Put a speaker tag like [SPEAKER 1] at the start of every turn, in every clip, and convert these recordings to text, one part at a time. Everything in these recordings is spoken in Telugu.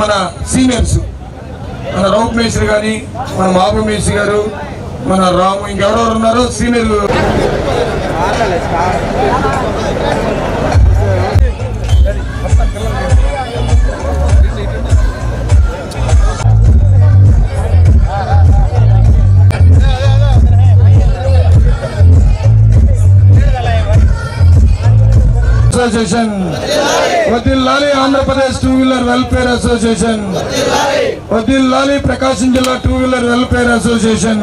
[SPEAKER 1] మన సీనియర్స్ మన రౌప్ మేస్త్రి గాని మన బాబు మేస్త్రి గారు మన రాము ఇంకెవరెవరు ఉన్నారో సీనియర్లు Association, Vadillali Andhra Pradesh Two-Wheeler Welfare Association, Vadillali Prakasham Jilla Two-Wheeler Welfare Association,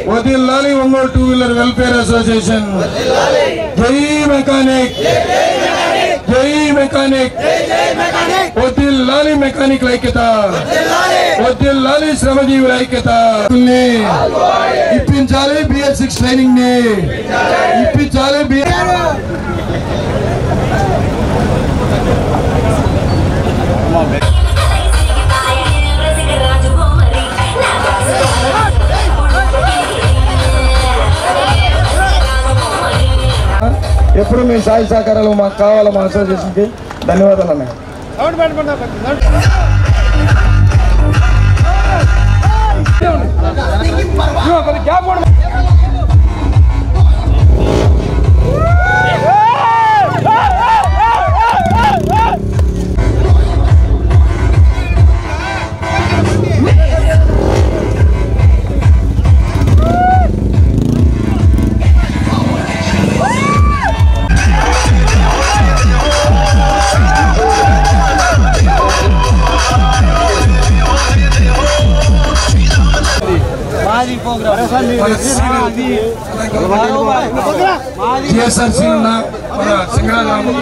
[SPEAKER 1] Vadillali Ongole Two-Wheeler Welfare Association, Jai Mechanic, Jai Mechanic, Vadillali Mechanic Laikyata, Vadillali Shramajeevi Laikyata, Ippinchali BS6 training ni, Ippinchali ఎప్పుడు మీ సాయి సహకారాలు మాకు కావాలి మా అసోసియేషన్కి ధన్యవాదాలు అన్న GSRC ఉన్న మన సింగరాజరాము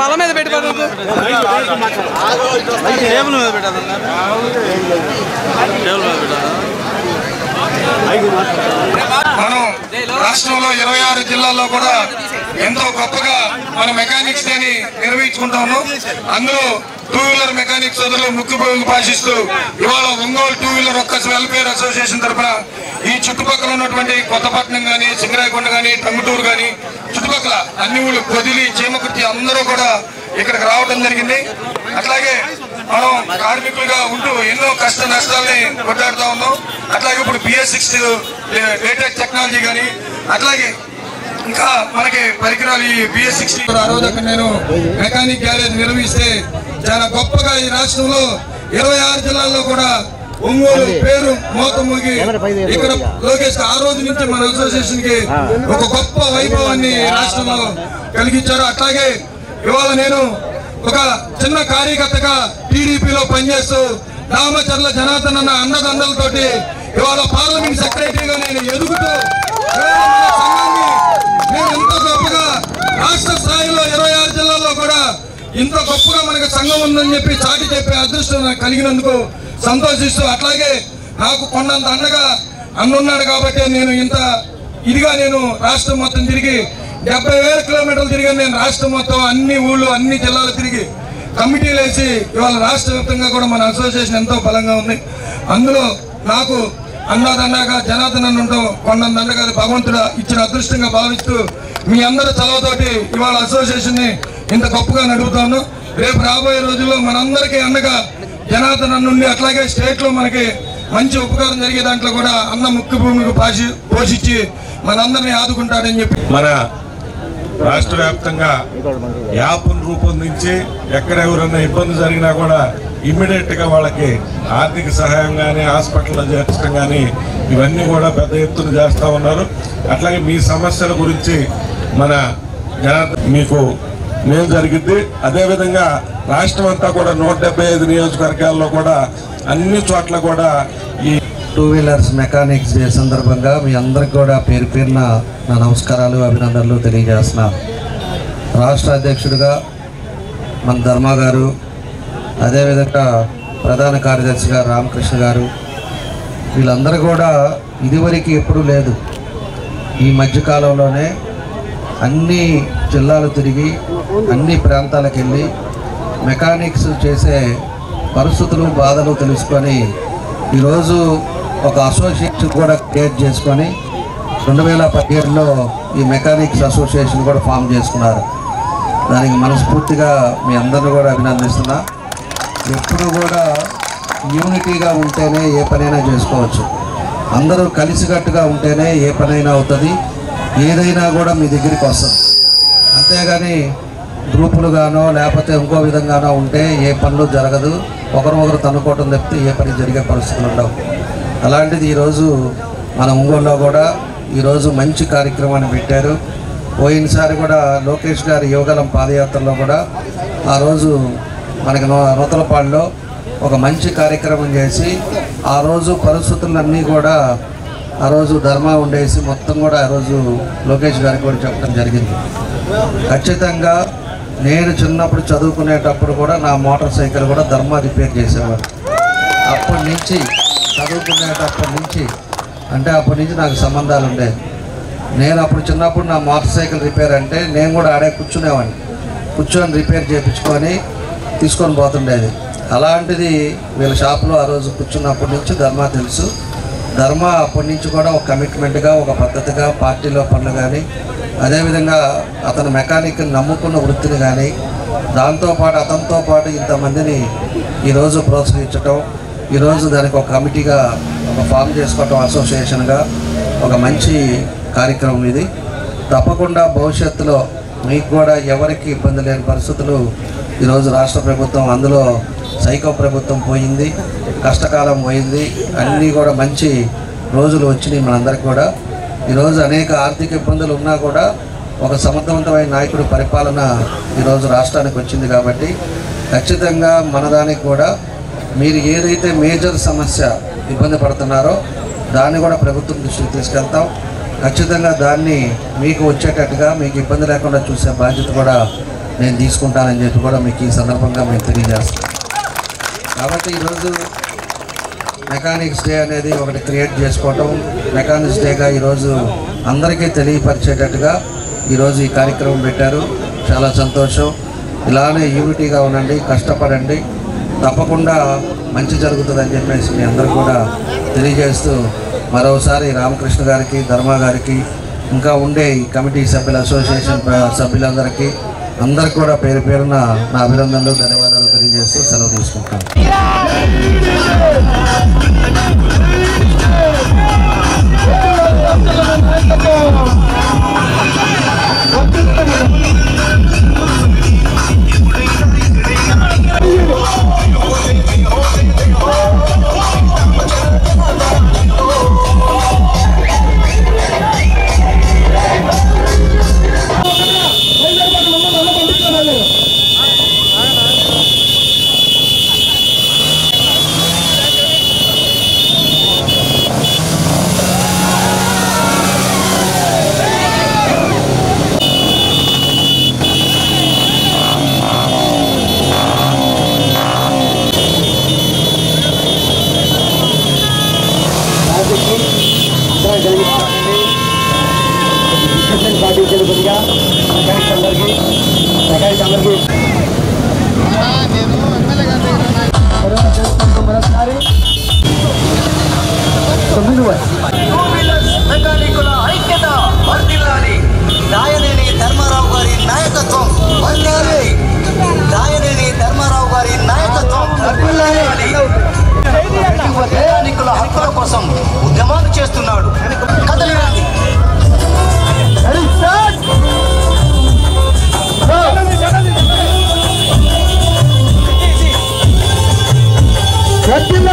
[SPEAKER 2] బల మీద పెట్టి టేబుల్ మీద పెట్టాలి
[SPEAKER 1] మనం రాష్ట్రంలో 26 జిల్లాల్లో కూడా ఎంతో గొప్పగా మన మెకానిక్స్ డేని నిర్వహించుకుంటాము. అందులో టూ-వీలర్ మెకానిక్ సోదరులు ముఖ్య భూమిక పాటిస్తూ ఇవాళ Ongole two-wheeler workers welfare association తరఫున ఈ చుట్టుపక్కల ఉన్నటువంటి కొత్తపట్నం కానీ, సింగరాయకొండ కానీ, టంగుటూరు కానీ చుట్టుపక్కల అన్ని ఊళ్ళు పొదిలి, చీమకుర్తి అందరూ కూడా ఇక్కడికి రావడం జరిగింది. అట్లాగే మనం కార్మికులుగా ఉంటూ ఎన్నో కష్ట నష్టాలని కొట్లాడుతూ ఉన్నాం. అట్లాగే ఇప్పుడు BS6 లేటెస్ట్ టెక్నాలజీ కానీ అట్లాగే ఇంకా మనకి పరికరాలు ఈ BS6 ఆ రోజు అక్కడ నేను మెకానిక్ గ్యారేజ్ నిర్వహిస్తే చాలా గొప్పగా ఈ రాష్ట్రంలో 26 జిల్లాల్లో కూడా ఒంగోలు పేరు మోతమోగి ఇక్కడ లోకేష్ ఆ రోజు నుంచి మన అసోసియేషన్ కి ఒక గొప్ప వైభవాన్ని రాష్ట్రంలో కలిగించారు. అట్లాగే ఇవాళ నేను ఒక చిన్న కార్యకర్తగా టీడీపీలో పనిచేస్తూ రామచర్ల జనార్దన్ అన్న అండదండలతోటి ఇవాళ పార్లమెంట్ సెక్రటరీగా నేను ఎదుగుతూ సంఘాన్ని నేను ఎంతో గొప్పగా రాష్ట్ర స్థాయిలో 26 జిల్లాల్లో కూడా ఇంత గొప్పగా మనకు సంఘం ఉందని చెప్పి చాటి చెప్పే అదృష్టం నాకు కలిగినందుకు సంతోషిస్తూ, అట్లాగే నాకు కొండంత అండగా అన్నున్నాడు కాబట్టి నేను ఇంత ఇదిగా నేను రాష్ట్రం మొత్తం తిరిగి 70,000 కిలోమీటర్లు తిరిగాను. నేను రాష్ట్రం మొత్తం అన్ని ఊళ్ళు అన్ని జిల్లాలు తిరిగి కమిటీలు వేసి ఇవాళ రాష్ట్ర వ్యాప్తంగా కూడా మన అసోసియేషన్ ఎంతో బలంగా ఉంది. అందులో నాకు అన్నదండగా జనార్దన్ అన్న ఉండడం కొండంత అండగా భగవంతుడు ఇచ్చిన అదృష్టంగా భావిస్తూ మీ అందరి చలవతోటి ఇవాళ అసోసియేషన్ ని ఇంత గొప్పగా నడుపుతాను. రేపు రాబోయే రోజుల్లో మనందరికీ అండగా జనార్దన్ అన్న ఉండి అట్లాగే స్టేట్ లో మనకి మంచి ఉపకారం జరిగే దాంట్లో కూడా అన్న ముఖ్య భూమికి పోషించి మనందరినీ ఆదుకుంటాడని చెప్పి
[SPEAKER 3] మన రాష్ట్ర వ్యాప్తంగా యాప్ను రూపొందించి ఎక్కడ ఎవరైనా ఇబ్బంది జరిగినా కూడా ఇమ్మీడియట్ గా వాళ్ళకి ఆర్థిక సహాయం కానీ హాస్పిటల్లో చేర్చడం కానీ ఇవన్నీ కూడా పెద్ద ఎత్తున చేస్తూ ఉన్నారు. అట్లాగే మీ సమస్యల గురించి మన మీకు మేలు జరిగింది. అదేవిధంగా రాష్ట్రం అంతా కూడా 175 నియోజకవర్గాల్లో కూడా అన్ని చోట్ల కూడా ఈ
[SPEAKER 4] 2 వీలర్స్ మెకానిక్స్ డే సందర్భంగా మీ అందరికి కూడా పేరు పేరున నా నమస్కారాలు అభినందనలు తెలియజేస్తున్నాను. రాష్ట్ర అధ్యక్షుడిగా మన ధర్మ గారు, అదేవిధంగా ప్రధాన కార్యదర్శిగా రామకృష్ణ గారు, వీళ్ళందరూ కూడా ఇదివరకు ఎప్పుడూ లేదు. ఈ మధ్యకాలంలోనే అన్ని జిల్లాలు తిరిగి అన్ని ప్రాంతాలకు వెళ్ళి మెకానిక్స్ చేసే పరిస్థితులు బాధలు తెలుసుకొని ఈరోజు ఒక అసోసియేషన్ కూడా క్రియేట్ చేసుకొని 2017లో ఈ మెకానిక్స్ అసోసియేషన్ కూడా ఫామ్ చేసుకున్నారు. దానికి మనస్ఫూర్తిగా మీ అందరిని కూడా అభినందిస్తున్నా. ఎప్పుడు కూడా యూనిటీగా ఉంటేనే ఏ పనైనా చేసుకోవచ్చు. అందరూ కలిసికట్టుగా ఉంటేనే ఏ పనైనా అవుతుంది, ఏదైనా కూడా మీ దగ్గరికి వస్తుంది. అంతేగాని గ్రూపులుగానో లేకపోతే ఇంకో విధంగానో ఉంటే ఏ పనులు జరగదు. ఒకరినొకరు తన్నుకోవటం తప్పితే ఏ పని జరిగే పరిస్థితులు ఉండవు. అలాంటిది ఈరోజు మన ఒంగోలులో కూడా ఈరోజు మంచి కార్యక్రమాన్ని పెట్టారు. పోయినసారి కూడా లోకేష్ గారి యువగలం పాదయాత్రలో కూడా ఆ రోజు మనకి నూతలపాడులో ఒక మంచి కార్యక్రమం చేసి ఆ రోజు పరిస్థితులన్నీ కూడా ఆ రోజు ధర్మ ఉండేసి మొత్తం కూడా ఆ రోజు లోకేష్ గారికి కూడా చెప్పడం జరిగింది. ఖచ్చితంగా నేను చిన్నప్పుడు చదువుకునేటప్పుడు కూడా నా మోటార్ సైకిల్ కూడా ధర్మ రిపేర్ చేసేవాడు. అప్పటి నుంచి చదువుకునేటప్పటి నుంచి అంటే అప్పటి నుంచి నాకు సంబంధాలు ఉండేది. నేను అప్పుడు చిన్నప్పుడు నా మోటార్ సైకిల్ రిపేర్ అంటే నేను కూడా ఆడే కూర్చొని రిపేర్ చేయించుకొని తీసుకొని పోతుండేది. అలాంటిది వీళ్ళ షాప్లో ఆ రోజు కూర్చున్నప్పటి నుంచి ధర్మ తెలుసు. ధర్మ అప్పటి నుంచి కూడా ఒక కమిట్మెంట్గా ఒక పద్ధతిగా పార్టీలో పనులు కానీ అదేవిధంగా అతను మెకానిక్ నమ్ముకున్న వృత్తిని కానీ దాంతోపాటు అతనితో పాటు ఇంతమందిని ఈరోజు ప్రోత్సహించటం, ఈరోజు దానికి ఒక కమిటీగా ఒక ఫామ్ చేసుకోవటం అసోసియేషన్గా ఒక మంచి కార్యక్రమం ఇది. తప్పకుండా భవిష్యత్తులో మీకు కూడా ఎవరికి ఇబ్బంది లేని పరిస్థితులు ఈరోజు రాష్ట్ర ప్రభుత్వం, అందులో సైకో ప్రభుత్వం పోయింది, కష్టకాలం పోయింది, అన్నీ కూడా మంచి రోజులు వచ్చినాయి మనందరికీ కూడా. ఈరోజు అనేక ఆర్థిక ఇబ్బందులు ఉన్నా కూడా ఒక సమర్థవంతమైన నాయకుడి పరిపాలన ఈరోజు రాష్ట్రానికి వచ్చింది. కాబట్టి ఖచ్చితంగా మనదానికి కూడా మీరు ఏదైతే మేజర్ సమస్య ఇబ్బంది పడుతున్నారో దాన్ని కూడా ప్రభుత్వం దృష్టికి తీసుకెళ్తాం. ఖచ్చితంగా దాన్ని మీకు వచ్చేటట్టుగా మీకు ఇబ్బంది లేకుండా చూసే బాధ్యత కూడా నేను తీసుకుంటానని చెప్పి కూడా మీకు ఈ సందర్భంగా మేము తెలియజేస్తాం. కాబట్టి ఈరోజు మెకానిక్స్ డే అనేది ఒకటి క్రియేట్ చేసుకోవటం, మెకానిక్స్ డేగా ఈరోజు అందరికీ తెలియపరిచేటట్టుగా ఈరోజు ఈ కార్యక్రమం పెట్టారు. చాలా సంతోషం. ఇలానే యూనిటీగా ఉండండి, కష్టపడండి, తప్పకుండా మంచి జరుగుతుందని చెప్పేసి మీ అందరూ కూడా తెలియజేస్తూ మరోసారి రామకృష్ణ గారికి, ధర్మ గారికి, ఇంకా ఉండే ఈ కమిటీ సభ్యుల అసోసియేషన్ సభ్యులందరికీ అందరికి కూడా పేరు పేరున నా అభినందనలు, ధన్యవాదాలు తెలియజేస్తూ సెలవు తీసుకుంటాను.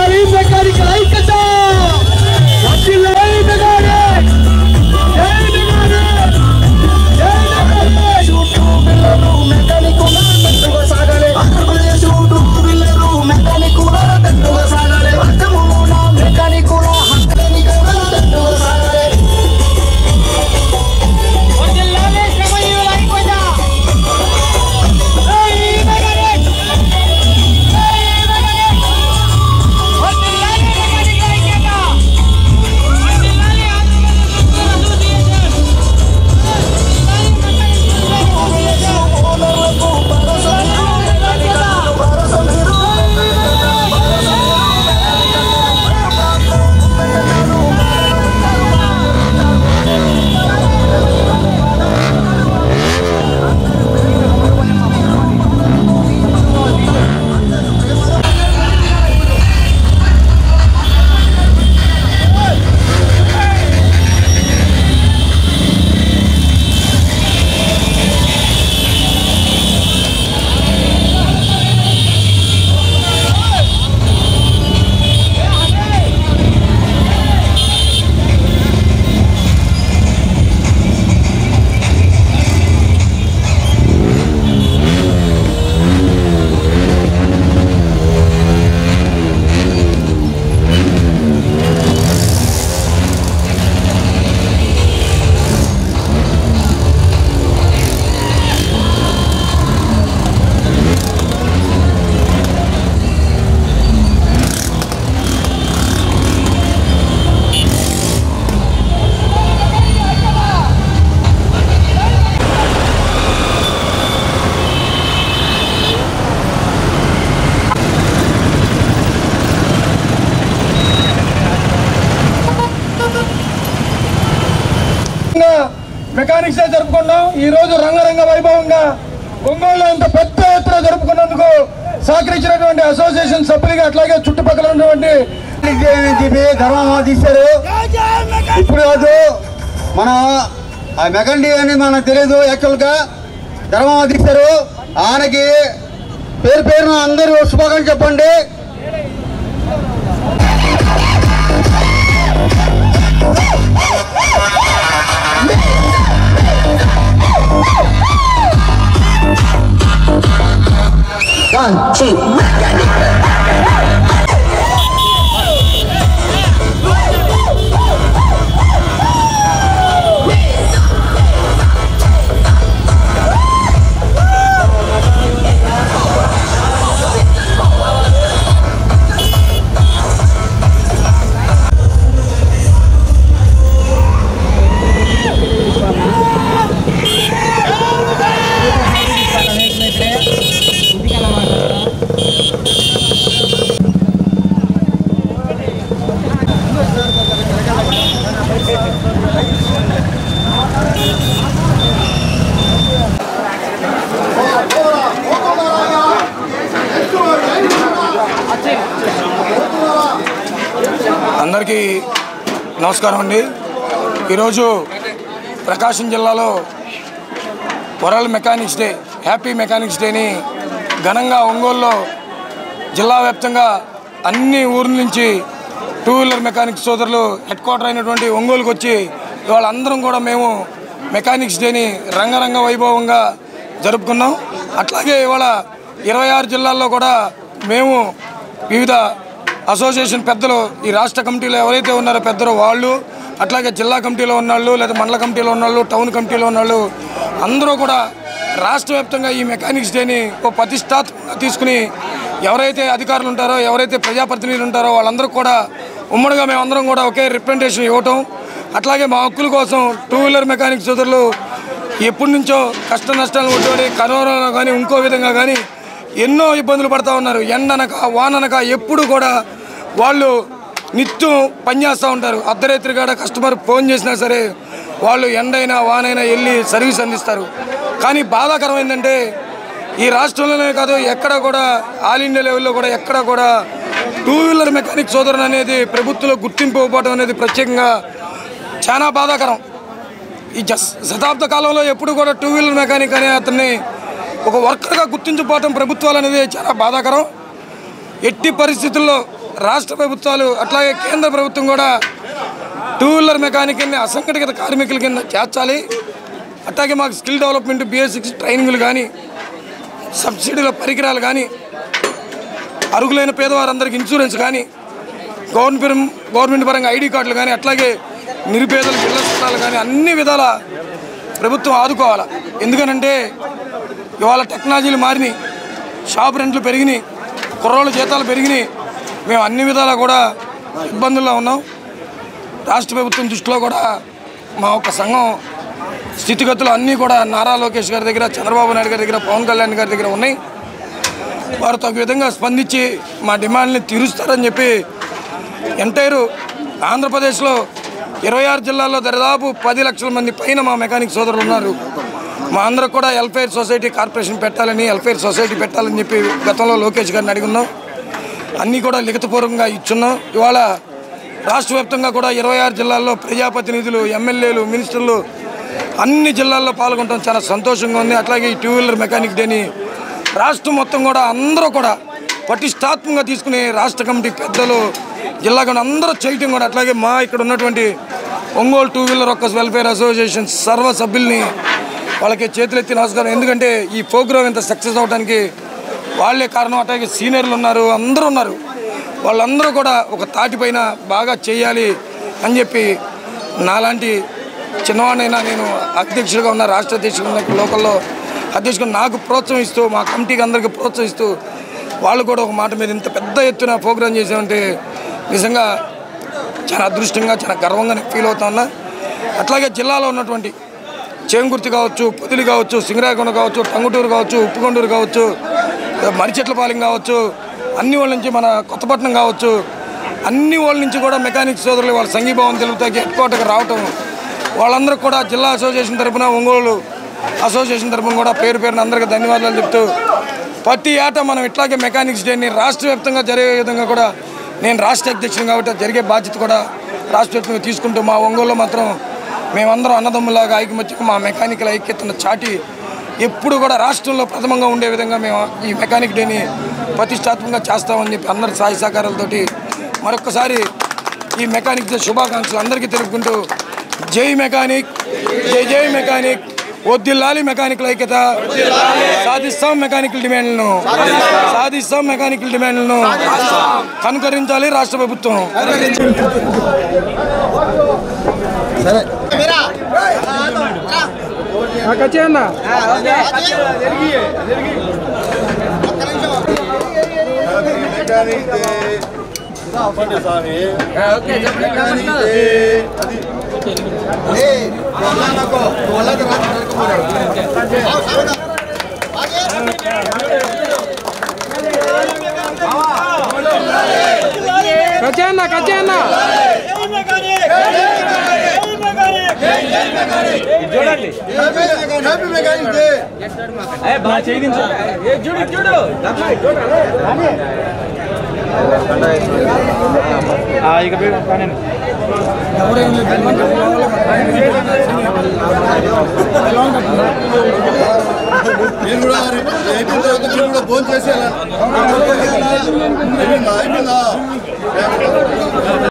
[SPEAKER 5] వర్ధిల్లాలి మెకానికల్ ఐక్యత, వర్ధిల్లాలి మెకానిక్, జై మెకానిక్, జై మెకానిక్. మెకానికుల దండుగా సాగాలి ఆంధ్రప్రదేశ్ వీళ్ళరు, మెకానికుల దండుగా సాగాలి వర్గమున, మెకానికుల హక్కులని దండుగా సాగాలి. వర్ధిల్లాలి శ్రమజీవుల ఐక్యత, జై మెకానిక్, జై మెకానిక్. వర్ధిల్లాలి మెకానికల్ ఐక్యత, వర్ధిల్లాలి ఆంధ్రప్రదేశ్ అసోసియేషన్, వర్ధిల్లాలి మెకానిక్ ఓనర్లకు భరోసా ఐక్యత, భరోసా మెకానిక్స్ డే జరుపుకున్నాం. ఈ రోజు రంగరంగ వైభవంగా ఒంగోలులో ఇంత పెద్ద ఎత్తున జరుపుకున్నందుకు సహకరించినటువంటి అసోసియేషన్ సభ్యులుగా అట్లాగే చుట్టుపక్కల ఉన్నటువంటి గర్వం తీశారు. ఇప్పుడు కాదు మన ఆ మెకండి అని మనకు తెలియదు, యాక్చువల్గా గర్వం తీశారు. ఆయనకి పేరు పేరున అందరూ శుభాకాంక్షలు చెప్పండి.
[SPEAKER 1] అందరికీ నమస్కారం అండి. ఈరోజు ప్రకాశం జిల్లాలో world mechanics day, happy mechanics డేని ఘనంగా ఒంగోలులో జిల్లా వ్యాప్తంగా అన్ని ఊర్ల నుంచి టూ వీలర్ మెకానిక్స్ సోదరులు హెడ్ క్వార్టర్ అయినటువంటి ఒంగోలుకు వచ్చి ఇవాళ అందరం కూడా మేము మెకానిక్స్ డేని రంగరంగ వైభవంగా జరుపుకున్నాం. అట్లాగే ఇవాళ 26 జిల్లాల్లో కూడా మేము వివిధ అసోసియేషన్ పెద్దలు, ఈ రాష్ట్ర కమిటీలో ఎవరైతే ఉన్నారో పెద్దలు వాళ్ళు, అట్లాగే జిల్లా కమిటీలో ఉన్నవాళ్ళు, లేదా మండల కమిటీలో ఉన్నవాళ్ళు, టౌన్ కమిటీలో ఉన్నవాళ్ళు అందరూ కూడా రాష్ట్ర వ్యాప్తంగా ఈ మెకానిక్స్ డేని ఒక ప్రతిష్టాత్మకంగా తీసుకుని ఎవరైతే అధికారులు ఉంటారో, ఎవరైతే ప్రజాప్రతినిధులు ఉంటారో వాళ్ళందరూ కూడా ఉమ్మడిగా మేమందరం కూడా ఒకే రిప్రజెంటేషన్ ఇవ్వటం, అట్లాగే మా హక్కుల కోసం టూ వీలర్ మెకానిక్ సోదరులు ఎప్పటి నుంచో కష్ట నష్టాలను కొట్టుబడి కరోనా కానీ ఇంకో విధంగా కానీ ఎన్నో ఇబ్బందులు పడుతూ ఉన్నారు. ఎండనక వాననక ఎప్పుడు కూడా వాళ్ళు నిత్యం పనిచేస్తూ ఉంటారు. అర్ధరాత్రి కాడ కస్టమర్ ఫోన్ చేసినా సరే వాళ్ళు ఎండైనా వానైనా వెళ్ళి సర్వీస్ అందిస్తారు. కానీ బాధాకరం ఏంటంటే ఈ రాష్ట్రంలోనే కాదు ఎక్కడ కూడా ఆల్ ఇండియా లెవెల్లో కూడా ఎక్కడ కూడా టూ వీలర్ మెకానిక్ సోదరులు అనేది ప్రభుత్వంలో గుర్తింపు ఇవ్వడం అనేది ప్రత్యేకంగా చాలా బాధాకరం. ఈ శతాబ్ద కాలంలో ఎప్పుడు కూడా టూ వీలర్ మెకానిక్ అనే అతన్ని ఒక వర్కర్గా గుర్తించకపోవడం ప్రభుత్వాలు అనేది చాలా బాధాకరం. ఎట్టి పరిస్థితుల్లో రాష్ట్ర ప్రభుత్వాలు అట్లాగే కేంద్ర ప్రభుత్వం కూడా టూ వీలర్ మెకానికల్ని అసంఘటిత కార్మికుల కింద చేర్చాలి. అట్లాగే మాకు స్కిల్ డెవలప్మెంట్ BS6 ట్రైనింగ్లు కానీ, సబ్సిడీల పరికరాలు కానీ, అర్హులైన పేదవారందరికీ ఇన్సూరెన్స్ కానీ, గవర్నమెంట్ పరంగా ID కార్డులు కానీ, అట్లాగే నిరుపేదలకు ఇళ్ల స్థలాలు కానీ అన్ని విధాల ప్రభుత్వం ఆదుకోవాలి. ఎందుకనంటే ఇవాళ టెక్నాలజీలు మారినాయి, షాప్ రెంట్లు పెరిగినాయి, కుర్రోళ్ళ జీతాలు పెరిగినాయి. మేము అన్ని విధాలా కూడా ఇబ్బందుల్లో ఉన్నాం. రాష్ట్ర ప్రభుత్వం దృష్టిలో కూడా మా ఒక్క సంఘం స్థితిగతులు అన్నీ కూడా నారా లోకేష్ గారి దగ్గర, చంద్రబాబు నాయుడు గారి దగ్గర, పవన్ కళ్యాణ్ గారి దగ్గర ఉన్నాయి. వారు తగు విధంగా స్పందించి మా డిమాండ్ని తీరుస్తారని చెప్పి ఎంటైరు ఆంధ్రప్రదేశ్లో 26 జిల్లాల్లో దాదాపు 10 లక్షల మంది పైన మా మెకానిక్ సోదరులు ఉన్నారు. మా అందరూ కూడా వెల్ఫేర్ సొసైటీ కార్పొరేషన్ పెట్టాలని, వెల్ఫేర్ సొసైటీ పెట్టాలని చెప్పి గతంలో లోకేష్ గారిని అడిగున్నాం. అన్నీ కూడా లిఖితపూర్వకంగా ఇచ్చున్నాం. ఇవాళ రాష్ట్ర వ్యాప్తంగా కూడా 26 జిల్లాల్లో ప్రజాప్రతినిధులు, ఎమ్మెల్యేలు, మినిస్టర్లు అన్ని జిల్లాల్లో పాల్గొనడం చాలా సంతోషంగా ఉంది. అట్లాగే ఈ టూ వీలర్ మెకానిక్ డేని రాష్ట్రం మొత్తం కూడా అందరూ కూడా పటిష్టాత్మకంగా తీసుకుని రాష్ట్ర కమిటీ పెద్దలు, జిల్లా కమిటీ అందరూ చేయటం కూడా, అట్లాగే మా ఇక్కడ ఉన్నటువంటి Ongole two wheeler workers welfare association సర్వ సభ్యుల్ని వాళ్ళకి చేతులెత్తి నమస్కారం. ఎందుకంటే ఈ ప్రోగ్రాం ఇంత సక్సెస్ అవడానికి వాళ్ళే కారణం. అట్లాగే సీనియర్లు ఉన్నారు, అందరూ ఉన్నారు. వాళ్ళందరూ కూడా ఒక తాటిపైన బాగా చేయాలి అని చెప్పి నాలాంటి చిన్నవాడినైనా నేను అధ్యక్షుడిగా ఉన్న, రాష్ట్ర అధ్యక్షుడిగా ఉన్న, లోకల్లో అధ్యక్షుడు నాకు ప్రోత్సహిస్తూ, మా కమిటీకి అందరికీ ప్రోత్సహిస్తూ వాళ్ళు కూడా ఒక మాట మీద ఇంత పెద్ద ఎత్తున ప్రోగ్రాం చేసామంటే నిజంగా చాలా అదృష్టంగా, చాలా గర్వంగా ఫీల్ అవుతా ఉన్నా. అట్లాగే జిల్లాలో ఉన్నటువంటి చేంగుర్తి కావచ్చు, పొదిలి కావచ్చు, సింగరాయకొండ కావచ్చు, టంగుటూరు కావచ్చు, ఉప్పుకొండూరు కావచ్చు, మరిచెట్లపాలెం కావచ్చు, అన్ని వాళ్ళ నుంచి మన కొత్తపట్నం కావచ్చు, అన్ని వాళ్ళ నుంచి కూడా మెకానిక్ సోదరులు వాళ్ళ సంఘీభావం తెలుగుతాకి హెడ్ క్వార్టర్కి రావటం, వాళ్ళందరూ కూడా జిల్లా అసోసియేషన్ తరఫున, ఒంగోలు అసోసియేషన్ తరఫున కూడా పేరు పేరున అందరికీ ధన్యవాదాలు చెప్తూ, ప్రతి ఏటా మనం ఇట్లాగే మెకానిక్స్ డేని రాష్ట్ర వ్యాప్తంగా జరిగే విధంగా కూడా నేను రాష్ట్ర అధ్యక్షుడు కాబట్టి జరిగే బాధ్యత కూడా రాష్ట్ర వ్యాప్తంగా తీసుకుంటూ, మా ఒంగోలులో మాత్రం మేమందరం అన్నదమ్ములాగా ఐకమత్యంగా మా మెకానికల్ ఐక్యతను చాటి ఎప్పుడు కూడా రాష్ట్రంలో ప్రథమంగా ఉండే విధంగా మేము ఈ మెకానిక్ డేని ప్రతిష్టాత్మకంగా చేస్తామని చెప్పి అందరి సహాయ సహకారాలతోటి మరొకసారి ఈ మెకానిక్ డే శుభాకాంక్షలు అందరికీ తెలుపుకుంటూ, జై మెకానిక్, జై జై మెకానిక్, వద్దిల్లాలి మెకానికల్ ఐక్యత, సాధిస్తాం మెకానికల్ డిమాండ్లను, సాధిస్తాం మెకానికల్ డిమాండ్లను కనుకరించాలి రాష్ట్ర ప్రభుత్వం.
[SPEAKER 5] నేను కూడా అయిపోయిన తర్వాత మీరు కూడా ఫోన్ చేసేయాలి.